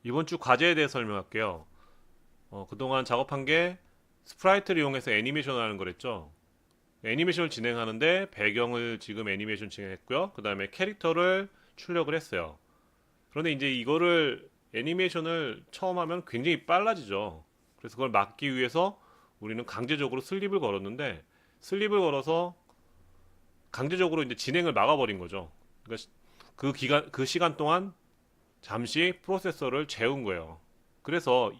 이번 주 과제에 대해 설명할게요. 그동안 작업한 게 스프라이트를 이용해서 애니메이션을 하는 거랬죠. 애니메이션을 진행하는데 배경을 지금 애니메이션 진행했고요. 그 다음에 캐릭터를 출력을 했어요. 그런데 이제 이거를 애니메이션을 처음 하면 굉장히 빨라지죠. 그래서 그걸 막기 위해서 우리는 강제적으로 슬립을 걸었는데 슬립을 걸어서 강제적으로 이제 진행을 막아버린 거죠. 그러니까 그 기간 그 시간 동안 잠시 프로세서를 재운 거예요. 그래서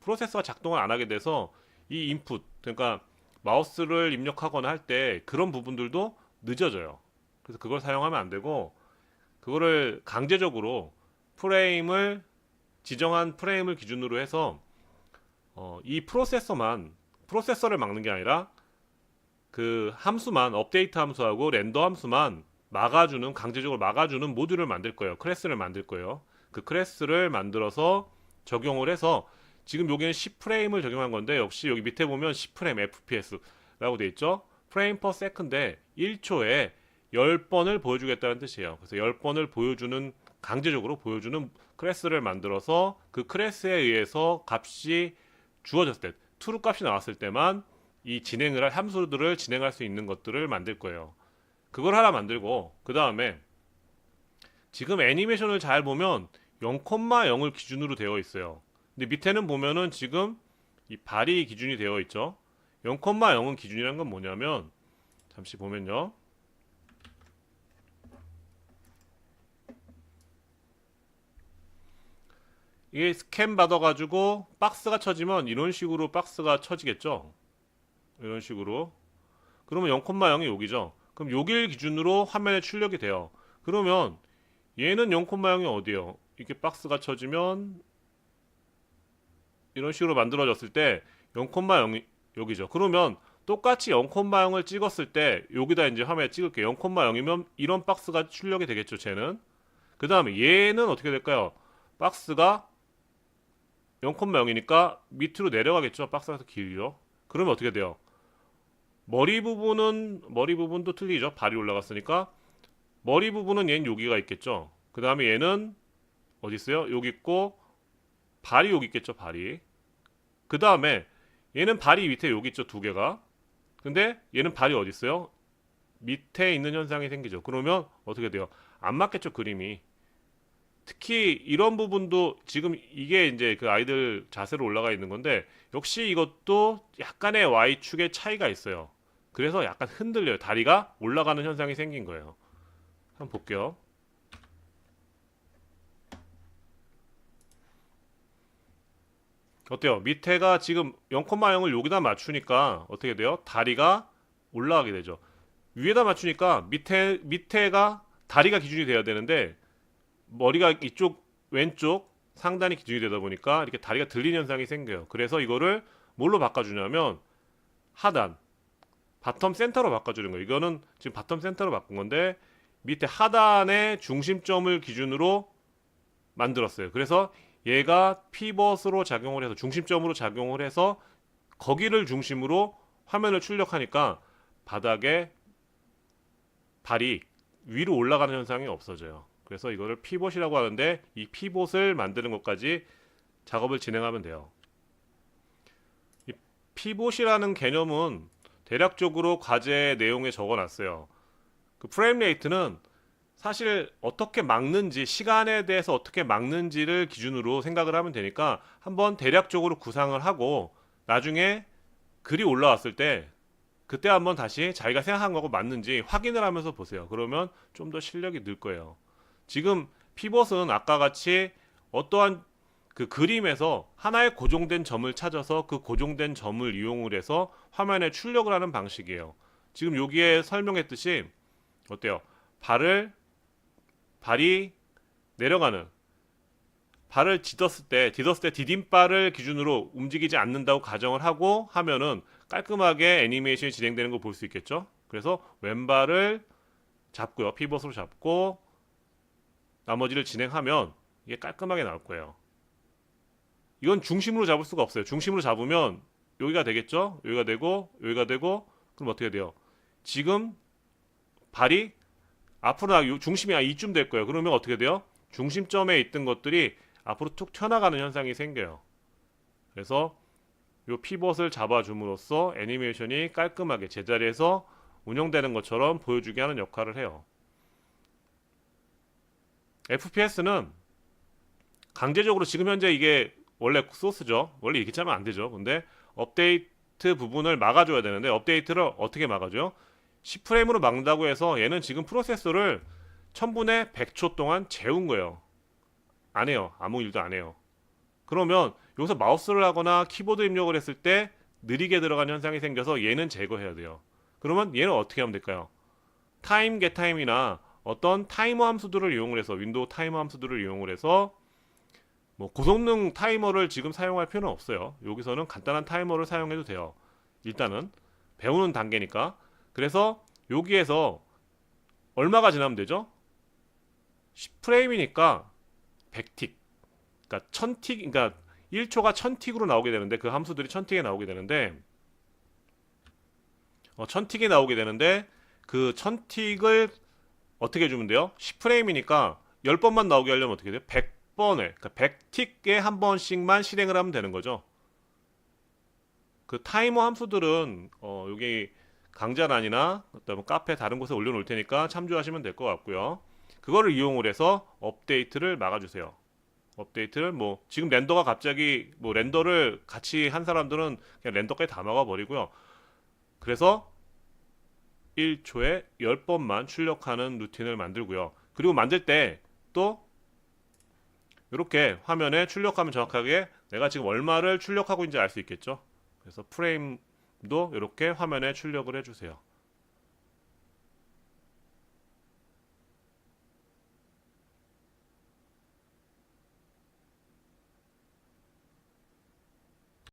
프로세서가 작동을 안 하게 돼서 이 인풋, 그러니까 마우스를 입력하거나 할 때 그런 부분들도 늦어져요. 그래서 그걸 사용하면 안 되고 그거를 강제적으로 프레임을 지정한 프레임을 기준으로 해서 이 프로세서를 막는 게 아니라 그 함수만 업데이트 함수하고 렌더 함수만 막아주는 강제적으로 막아주는 모듈을 만들 거예요. 클래스를 만들 거예요. 그 클래스를 만들어서 적용을 해서 지금 여기는 10프레임을 적용한 건데 역시 여기 밑에 보면 10프레임 FPS라고 돼 있죠. 프레임 퍼 세컨드에 1초에 10번을 보여주겠다는 뜻이에요. 그래서 10번을 보여주는 강제적으로 보여주는 클래스를 만들어서 그 클래스에 의해서 값이 주어졌을 때 true 값이 나왔을 때만 이 진행을 할 함수들을 진행할 수 있는 것들을 만들 거예요. 그걸 하나 만들고 그 다음에 지금 애니메이션을 잘 보면 0,0을 기준으로 되어 있어요. 근데 밑에는 보면은 지금 이 발이 기준이 되어 있죠. 0,0은 기준이란 건 뭐냐면 잠시 보면요. 이게 스캔 받아가지고 박스가 쳐지면 이런 식으로 박스가 쳐지겠죠. 이런 식으로. 그러면 0,0이 여기죠. 그럼 여기를 기준으로 화면에 출력이 돼요. 그러면 얘는 0,0이 어디예요? 이렇게 박스가 쳐지면 이런 식으로 만들어졌을 때 0,0이 여기죠. 그러면 똑같이 0,0을 찍었을 때 여기다 이제 화면에 찍을게요. 0,0이면 이런 박스가 출력이 되겠죠. 쟤는. 그 다음에 얘는 어떻게 될까요? 박스가 0,0이니까 밑으로 내려가겠죠. 박스가 더 길죠. 그러면 어떻게 돼요? 머리 부분도 틀리죠. 발이 올라갔으니까 머리 부분은 얘는 여기가 있겠죠. 그 다음에 얘는 어디 있어요? 여기 있고 발이 여기 있겠죠. 발이. 그 다음에 얘는 발이 밑에 여기 있죠. 두 개가. 근데 얘는 발이 어디 있어요? 밑에 있는 현상이 생기죠. 그러면 어떻게 돼요? 안 맞겠죠. 그림이. 특히 이런 부분도 지금 이게 이제 그 아이들 자세로 올라가 있는 건데 역시 이것도 약간의 Y축의 차이가 있어요. 그래서 약간 흔들려요. 다리가 올라가는 현상이 생긴 거예요. 한번 볼게요. 어때요? 밑에가 지금 0,0을 여기다 맞추니까 어떻게 돼요? 다리가 올라가게 되죠. 위에다 맞추니까 밑에가 다리가 기준이 돼야 되는데 머리가 이쪽 왼쪽 상단이 기준이 되다 보니까 이렇게 다리가 들리는 현상이 생겨요. 그래서 이거를 뭘로 바꿔주냐면 하단, 바텀 센터로 바꿔주는 거예요. 이거는 지금 바텀 센터로 바꾼 건데 밑에 하단의 중심점을 기준으로 만들었어요. 그래서 얘가 피벗으로 작용을 해서 중심점으로 작용을 해서 거기를 중심으로 화면을 출력하니까 바닥에 발이 위로 올라가는 현상이 없어져요. 그래서 이거를 피봇이라고 하는데 이 피봇을 만드는 것까지 작업을 진행하면 돼요. 이 피봇이라는 개념은 대략적으로 과제 내용에 적어놨어요. 그 프레임 레이트는 사실 어떻게 막는지 시간에 대해서 어떻게 막는지를 기준으로 생각을 하면 되니까 한번 대략적으로 구상을 하고 나중에 글이 올라왔을 때 그때 한번 다시 자기가 생각한 거하고 맞는지 확인을 하면서 보세요. 그러면 좀 더 실력이 늘 거예요. 지금 피벗은 아까 같이 어떠한 그 그림에서 하나의 고정된 점을 찾아서 그 고정된 점을 이용을 해서 화면에 출력을 하는 방식이에요. 지금 여기에 설명했듯이 어때요? 발이 내려가는 발을 디뎠을 때 디딤발을 기준으로 움직이지 않는다고 가정을 하고 하면은 깔끔하게 애니메이션이 진행되는 걸 볼 수 있겠죠. 그래서 왼발을 잡고요. 피벗으로 잡고 나머지를 진행하면 이게 깔끔하게 나올 거예요. 이건 중심으로 잡을 수가 없어요. 중심으로 잡으면 여기가 되겠죠. 여기가 되고 그럼 어떻게 돼요? 지금 발이 앞으로 중심이 이쯤 될 거예요. 그러면 어떻게 돼요? 중심점에 있던 것들이 앞으로 툭 튀어나가는 현상이 생겨요. 그래서 이 피벗을 잡아줌으로써 애니메이션이 깔끔하게 제자리에서 운영되는 것처럼 보여주게 하는 역할을 해요. FPS는 강제적으로 지금 현재 이게 원래 소스죠. 원래 이렇게 짜면 안 되죠. 근데 업데이트 부분을 막아줘야 되는데 업데이트를 어떻게 막아줘요? 10프레임으로 막는다고 해서 얘는 지금 프로세서를 1000분의 100초 동안 재운 거예요. 안 해요. 아무 일도 안 해요. 그러면 여기서 마우스를 하거나 키보드 입력을 했을 때 느리게 들어가는 현상이 생겨서 얘는 제거해야 돼요. 그러면 얘는 어떻게 하면 될까요? 타임 getTime이나 어떤 타이머 함수들을 이용을 해서 윈도우 타이머 함수들을 이용을 해서 뭐 고성능 타이머를 지금 사용할 필요는 없어요. 여기서는 간단한 타이머를 사용해도 돼요. 일단은 배우는 단계니까. 그래서 여기에서 얼마가 지나면 되죠? 10프레임이니까 100틱. 그러니까 1000틱, 그러니까 1초가 1000틱으로 나오게 되는데 그 함수들이 1000틱에 나오게 되는데 1000틱에 나오게 되는데 그 1000틱을 어떻게 해주면 돼요? 10프레임이니까 10번만 나오게 하려면 어떻게 돼요? 100번에, 그러니까 100틱에 한 번씩만 실행을 하면 되는 거죠. 그 타이머 함수들은 여기 강좌란이나 어떤 카페 다른 곳에 올려놓을 테니까 참조하시면 될 것 같고요. 그거를 이용을 해서 업데이트를 막아주세요. 업데이트를 뭐 지금 렌더가 갑자기 뭐 렌더를 같이 한 사람들은 그냥 렌더까지 다 막아버리고요. 그래서 1초에 10번만 출력하는 루틴을 만들고요. 그리고 만들 때 또 이렇게 화면에 출력하면 정확하게 내가 지금 얼마를 출력하고 있는지 알 수 있겠죠. 그래서 프레임도 이렇게 화면에 출력을 해주세요.